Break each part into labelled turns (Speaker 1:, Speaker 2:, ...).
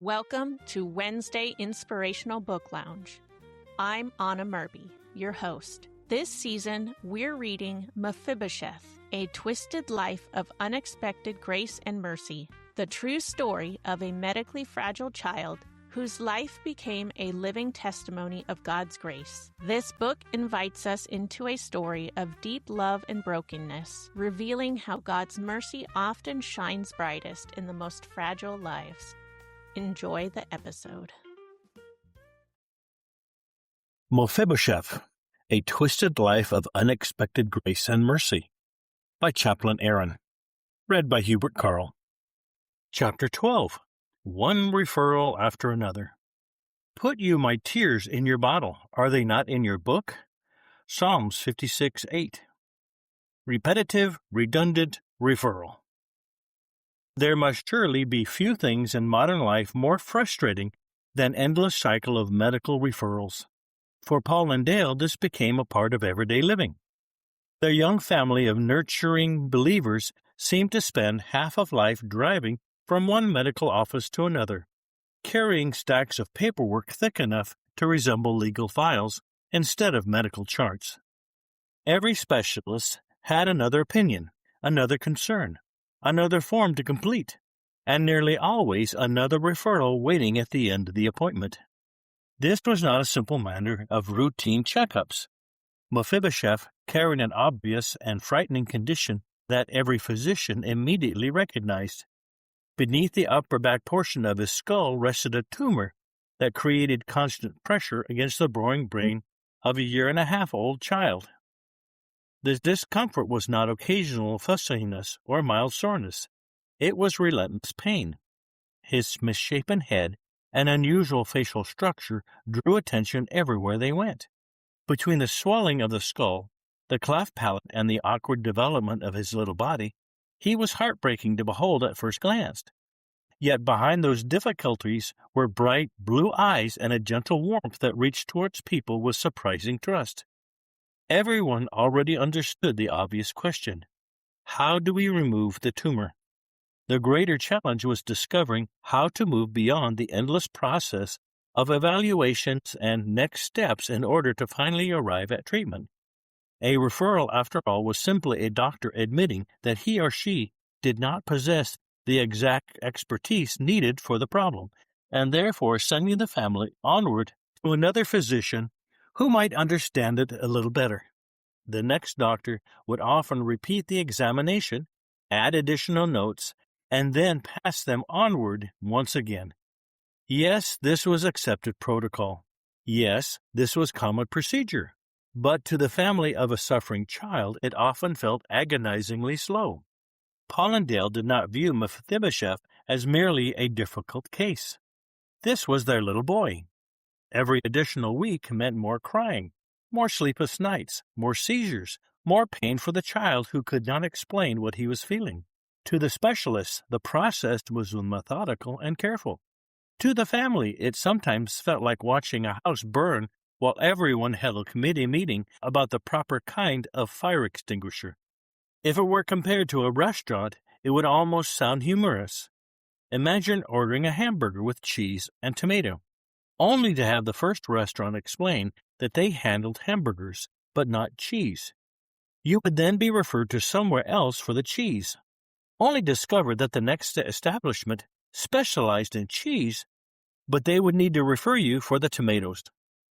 Speaker 1: Welcome to Wednesday Inspirational Book Lounge. I'm Anna Murby, your host. This season, we're reading Mephibosheth, A Twisted Life of Unexpected Grace and Mercy, the true story of a medically fragile child whose life became a living testimony of God's grace. This book invites us into a story of deep love and brokenness, revealing how God's mercy often shines brightest in the most fragile lives. Enjoy the episode.
Speaker 2: Mephibosheth, A Twisted Life of Unexpected Grace and Mercy, by Chaplain Aaron. Read by Hubert Carl. Chapter 12. One Referral After Another. Put you my tears in your bottle. Are they not in your book? Psalms 56:8. Repetitive, redundant referral. There must surely be few things in modern life more frustrating than endless cycle of medical referrals. For Paul and Dale, this became a part of everyday living. Their young family of nurturing believers seemed to spend half of life driving from one medical office to another, carrying stacks of paperwork thick enough to resemble legal files instead of medical charts. Every specialist had another opinion, another concern, another form to complete, and nearly always another referral waiting at the end of the appointment. This was not a simple matter of routine checkups. Mephibosheth carried an obvious and frightening condition that every physician immediately recognized. Beneath the upper back portion of his skull rested a tumor that created constant pressure against the growing brain of a 1.5-year-old child. This discomfort was not occasional fussiness or mild soreness. It was relentless pain. His misshapen head and unusual facial structure drew attention everywhere they went. Between the swelling of the skull, the cleft palate, and the awkward development of his little body, he was heartbreaking to behold at first glance. Yet behind those difficulties were bright blue eyes and a gentle warmth that reached towards people with surprising trust. Everyone already understood the obvious question: how do we remove the tumor? The greater challenge was discovering how to move beyond the endless process of evaluations and next steps in order to finally arrive at treatment. A referral, after all, was simply a doctor admitting that he or she did not possess the exact expertise needed for the problem, and therefore sending the family onward to another physician who might understand it a little better. The next doctor would often repeat the examination, add additional notes, and then pass them onward once again. Yes, this was accepted protocol. Yes, this was common procedure. But to the family of a suffering child, it often felt agonizingly slow. Paul and Dale did not view Mephibosheth as merely a difficult case. This was their little boy. Every additional week meant more crying, more sleepless nights, more seizures, more pain for the child who could not explain what he was feeling. To the specialists, the process was methodical and careful. To the family, it sometimes felt like watching a house burn while everyone held a committee meeting about the proper kind of fire extinguisher. If it were compared to a restaurant, it would almost sound humorous. Imagine ordering a hamburger with cheese and tomato, only to have the first restaurant explain that they handled hamburgers, but not cheese. You would then be referred to somewhere else for the cheese, only discover that the next establishment specialized in cheese, but they would need to refer you for the tomatoes.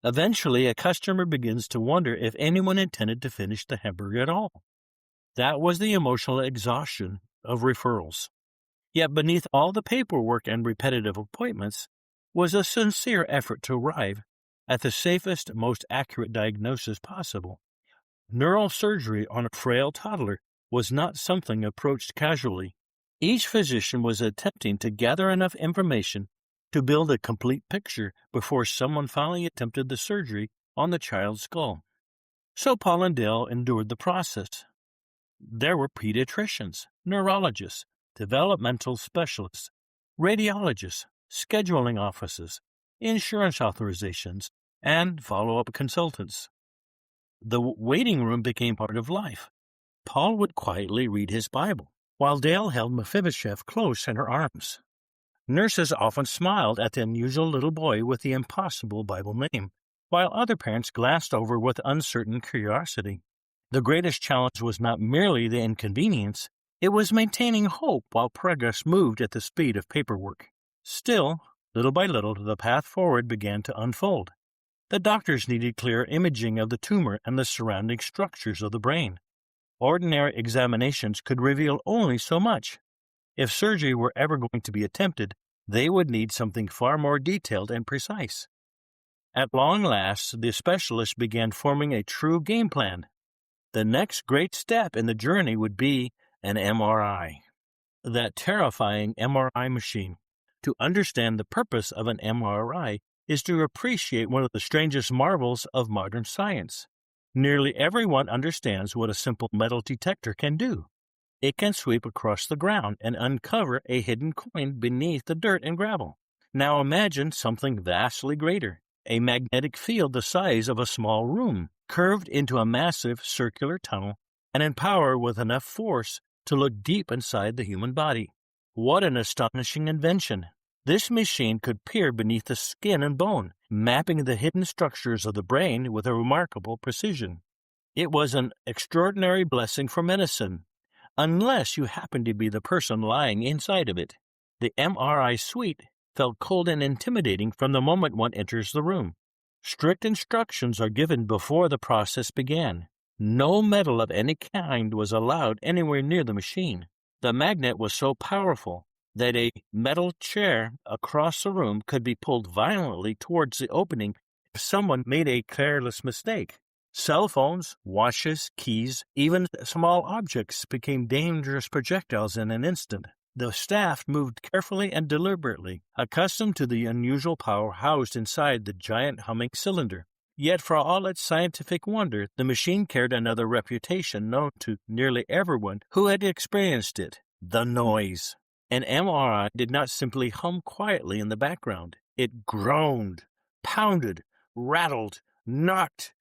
Speaker 2: Eventually, a customer begins to wonder if anyone intended to finish the hamburger at all. That was the emotional exhaustion of referrals. Yet beneath all the paperwork and repetitive appointments was a sincere effort to arrive at the safest, most accurate diagnosis possible. Neural surgery on a frail toddler was not something approached casually. Each physician was attempting to gather enough information to build a complete picture before someone finally attempted the surgery on the child's skull. So Paul and Dale endured the process. There were pediatricians, neurologists, developmental specialists, radiologists, scheduling offices, insurance authorizations, and follow-up consultants. The waiting room became part of life. Paul would quietly read his Bible, while Dale held Mephibosheth close in her arms. Nurses often smiled at the unusual little boy with the impossible Bible name, while other parents glanced over with uncertain curiosity. The greatest challenge was not merely the inconvenience, it was maintaining hope while progress moved at the speed of paperwork. Still, little by little, the path forward began to unfold. The doctors needed clear imaging of the tumor and the surrounding structures of the brain. Ordinary examinations could reveal only so much. If surgery were ever going to be attempted, they would need something far more detailed and precise. At long last, the specialists began forming a true game plan. The next great step in the journey would be an MRI. That terrifying MRI machine. To understand the purpose of an MRI is to appreciate one of the strangest marvels of modern science. Nearly everyone understands what a simple metal detector can do. It can sweep across the ground and uncover a hidden coin beneath the dirt and gravel. Now imagine something vastly greater, a magnetic field the size of a small room, curved into a massive circular tunnel and empowered with enough force to look deep inside the human body. What an astonishing invention! This machine could peer beneath the skin and bone, mapping the hidden structures of the brain with a remarkable precision. It was an extraordinary blessing for medicine, unless you happened to be the person lying inside of it. The MRI suite felt cold and intimidating from the moment one enters the room. Strict instructions are given before the process began. No metal of any kind was allowed anywhere near the machine. The magnet was so powerful that a metal chair across the room could be pulled violently towards the opening if someone made a careless mistake. Cell phones, watches, keys, even small objects became dangerous projectiles in an instant. The staff moved carefully and deliberately, accustomed to the unusual power housed inside the giant humming cylinder. Yet for all its scientific wonder, the machine carried another reputation known to nearly everyone who had experienced it: the noise. An MRI did not simply hum quietly in the background. It groaned, pounded, rattled, knocked,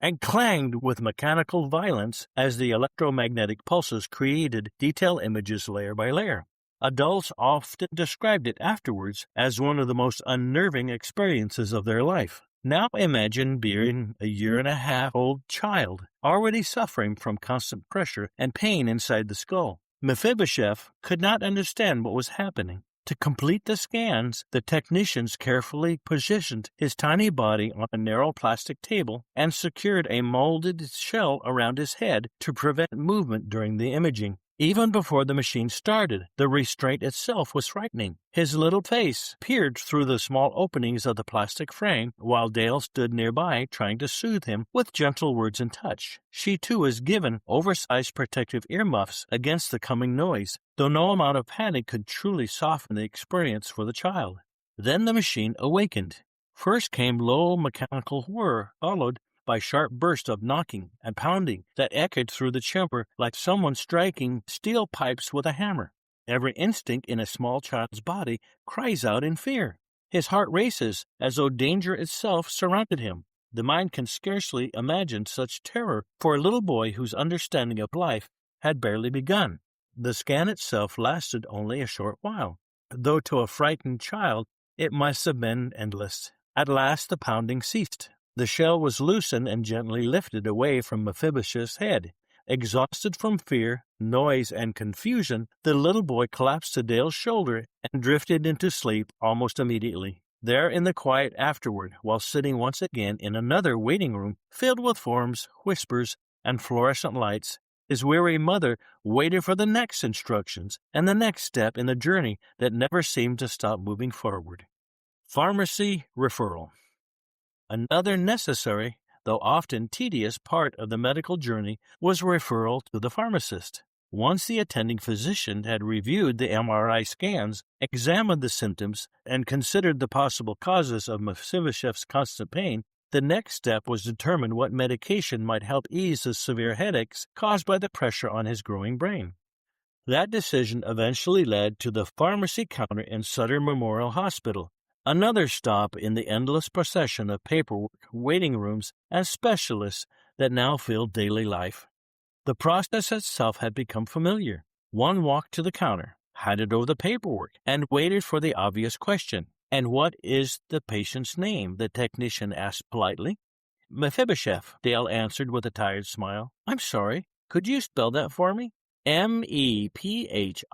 Speaker 2: and clanged with mechanical violence as the electromagnetic pulses created detailed images layer by layer. Adults often described it afterwards as one of the most unnerving experiences of their life. Now imagine being a 1.5-year-old child, already suffering from constant pressure and pain inside the skull. Mephibosheth could not understand what was happening. To complete the scans, the technicians carefully positioned his tiny body on a narrow plastic table and secured a molded shell around his head to prevent movement during the imaging. Even before the machine started, the restraint itself was frightening. His little face peered through the small openings of the plastic frame, while Dale stood nearby trying to soothe him with gentle words and touch. She too was given oversized protective earmuffs against the coming noise, though no amount of panic could truly soften the experience for the child. Then the machine awakened. First came low mechanical whir, followed by sharp bursts of knocking and pounding that echoed through the chamber like someone striking steel pipes with a hammer. Every instinct in a small child's body cries out in fear. His heart races as though danger itself surrounded him. The mind can scarcely imagine such terror for a little boy whose understanding of life had barely begun. The scan itself lasted only a short while, though to a frightened child it must have been endless. At last the pounding ceased. The shell was loosened and gently lifted away from Mephibosheth's head. Exhausted from fear, noise, and confusion, the little boy collapsed to Dale's shoulder and drifted into sleep almost immediately. There in the quiet afterward, while sitting once again in another waiting room filled with forms, whispers, and fluorescent lights, his weary mother waited for the next instructions and the next step in the journey that never seemed to stop moving forward. Pharmacy referral. Another necessary, though often tedious, part of the medical journey was referral to the pharmacist. Once the attending physician had reviewed the MRI scans, examined the symptoms, and considered the possible causes of Mephibosheth's constant pain, the next step was to determine what medication might help ease the severe headaches caused by the pressure on his growing brain. That decision eventually led to the pharmacy counter in Sutter Memorial Hospital, another stop in the endless procession of paperwork, waiting rooms, and specialists that now filled daily life. The process itself had become familiar. One walked to the counter, handed over the paperwork, and waited for the obvious question. "And what is the patient's name?" the technician asked politely. "Mephibosheth," Dale answered with a tired smile. "I'm sorry. Could you spell that for me?" Mephibosheth.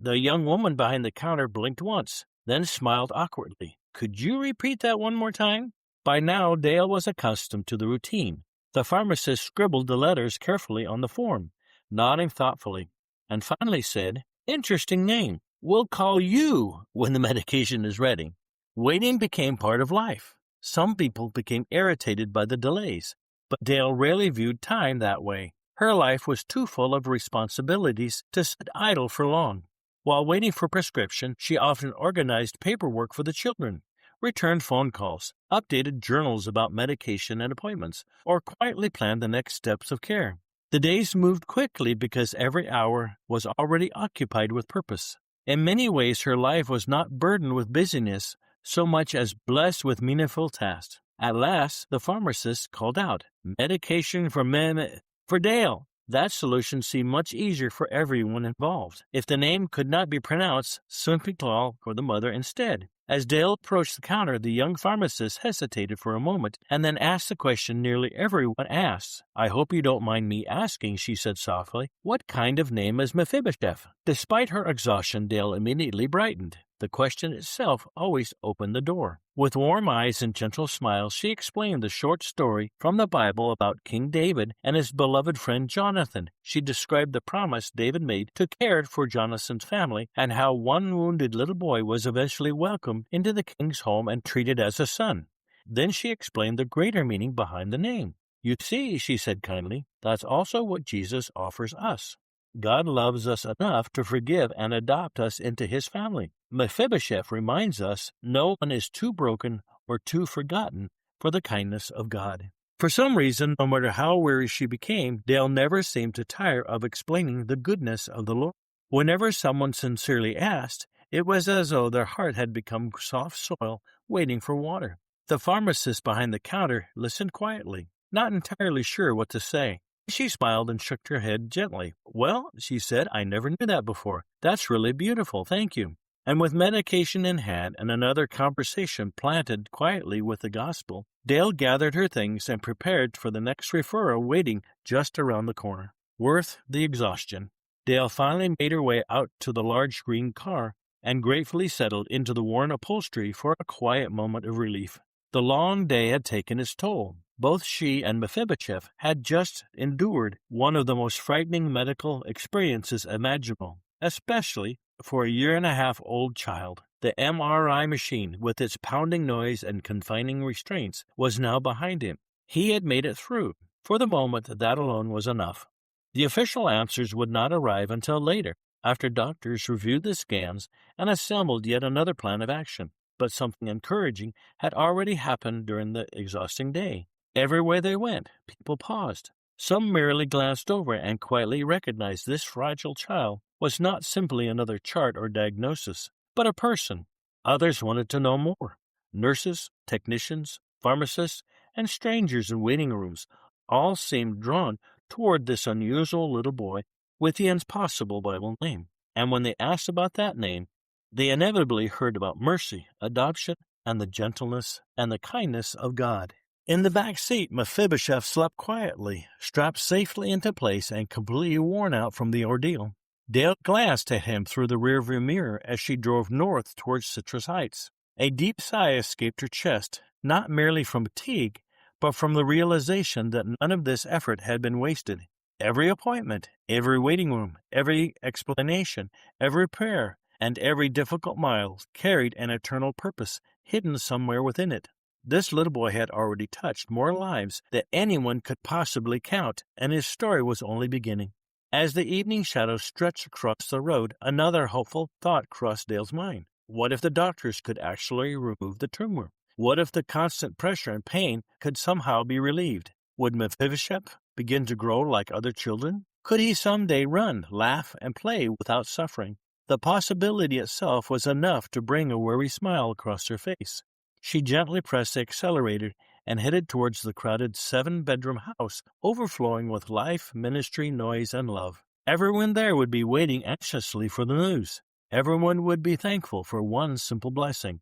Speaker 2: The young woman behind the counter blinked once, then smiled awkwardly. "Could you repeat that one more time?" By now, Dale was accustomed to the routine. The pharmacist scribbled the letters carefully on the form, nodding thoughtfully, and finally said, "Interesting name. We'll call you when the medication is ready." Waiting became part of life. Some people became irritated by the delays, but Dale rarely viewed time that way. Her life was too full of responsibilities to sit idle for long. While waiting for prescription, she often organized paperwork for the children, returned phone calls, updated journals about medication and appointments, or quietly planned the next steps of care. The days moved quickly because every hour was already occupied with purpose. In many ways, her life was not burdened with busyness so much as blessed with meaningful tasks. At last, the pharmacist called out, "Medication for Dale." That solution seemed much easier for everyone involved. If the name could not be pronounced, simply call for the mother instead. As Dale approached the counter, the young pharmacist hesitated for a moment and then asked the question nearly everyone asks. "I hope you don't mind me asking," she said softly, "what kind of name is Mephibosheth?" Despite her exhaustion, Dale immediately brightened. The question itself always opened the door. With warm eyes and gentle smiles, she explained the short story from the Bible about King David and his beloved friend Jonathan. She described the promise David made to care for Jonathan's family and how one wounded little boy was eventually welcomed into the king's home and treated as a son. Then she explained the greater meaning behind the name. "You see," she said kindly, "that's also what Jesus offers us. God loves us enough to forgive and adopt us into his family. Mephibosheth reminds us no one is too broken or too forgotten for the kindness of God." For some reason, no matter how weary she became, Dale never seemed to tire of explaining the goodness of the Lord. Whenever someone sincerely asked, it was as though their heart had become soft soil waiting for water. The pharmacist behind the counter listened quietly, not entirely sure what to say. She smiled and shook her head gently. "Well," she said, "I never knew that before. That's really beautiful. Thank you." And with medication in hand and another conversation planted quietly with the gospel, Dale gathered her things and prepared for the next referral waiting just around the corner. Worth the exhaustion. Dale finally made her way out to the large green car and gratefully settled into the worn upholstery for a quiet moment of relief. The long day had taken its toll. Both she and Mephibosheth had just endured one of the most frightening medical experiences imaginable, especially for a 1.5-year-old child. The MRI machine, with its pounding noise and confining restraints, was now behind him. He had made it through. For the moment, that alone was enough. The official answers would not arrive until later, after doctors reviewed the scans and assembled yet another plan of action. But something encouraging had already happened during the exhausting day. Everywhere they went, people paused. Some merely glanced over and quietly recognized this fragile child was not simply another chart or diagnosis, but a person. Others wanted to know more. Nurses, technicians, pharmacists, and strangers in waiting rooms all seemed drawn toward this unusual little boy with the impossible Bible name. And when they asked about that name, they inevitably heard about mercy, adoption, and the gentleness and the kindness of God. In the back seat, Mephibosheth slept quietly, strapped safely into place and completely worn out from the ordeal. Dale glanced at him through the rearview mirror as she drove north towards Citrus Heights. A deep sigh escaped her chest, not merely from fatigue, but from the realization that none of this effort had been wasted. Every appointment, every waiting room, every explanation, every prayer, and every difficult mile carried an eternal purpose hidden somewhere within it. This little boy had already touched more lives than anyone could possibly count, and his story was only beginning. As the evening shadows stretched across the road, another hopeful thought crossed Dale's mind. What if the doctors could actually remove the tumor? What if the constant pressure and pain could somehow be relieved? Would Mephibosheth begin to grow like other children? Could he someday run, laugh, and play without suffering? The possibility itself was enough to bring a weary smile across her face. She gently pressed the accelerator and headed towards the crowded 7-bedroom house, overflowing with life, ministry, noise, and love. Everyone there would be waiting anxiously for the news. Everyone would be thankful for one simple blessing.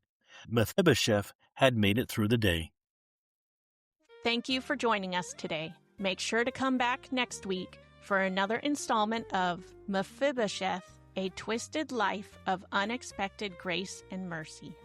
Speaker 2: Mephibosheth had made it through the day.
Speaker 1: Thank you for joining us today. Make sure to come back next week for another installment of Mephibosheth, A Twisted Life of Unexpected Grace and Mercy.